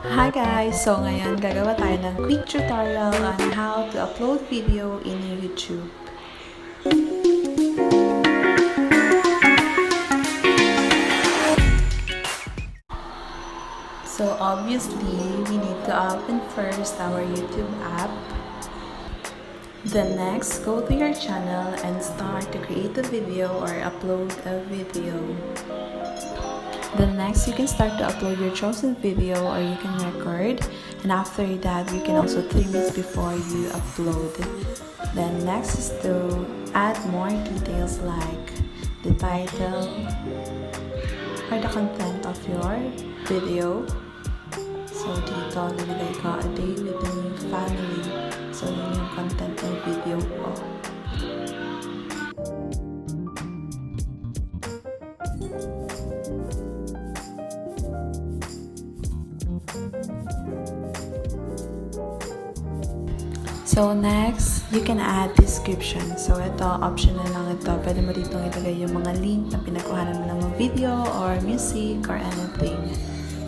Hi guys! So ngayon gagawa tayo ng quick tutorial on how to upload video in YouTube. So obviously, we need to open first our YouTube app. Then next, go to your channel and start to create a video or upload a video. Then next, you can start to upload your chosen video or you can record. And after that, you can also trim it before you upload. Then next is to add more details like the title or the content of your video. So dito, nilagay ko a day with the new family. So yun yung content ng video ko. So next, you can add description. So ito, optional lang ito. Pwede mo dito ilagay yung mga link na pinakuhanan mo ng mga video or music or anything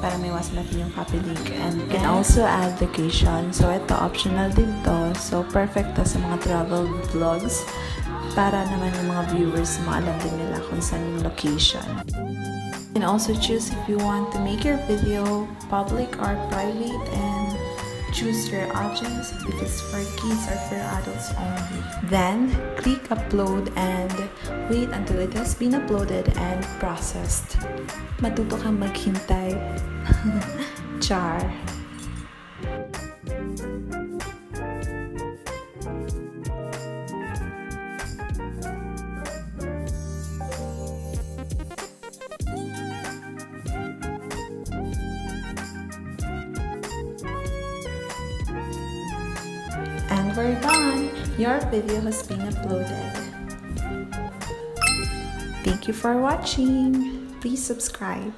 para may iwasan natin yung copy link. And you can also add location. So ito, optional din to. So perfect to sa mga travel vlogs para naman yung mga viewers maalam din nila kung saan yung location. You can also choose if you want to make your video public or private and choose your audience if it's for kids or for adults only. Then, click upload and wait until it has been uploaded and processed. Matuto kang maghintay. Char. And we're done! Your video has been uploaded. Thank you for watching. Please subscribe.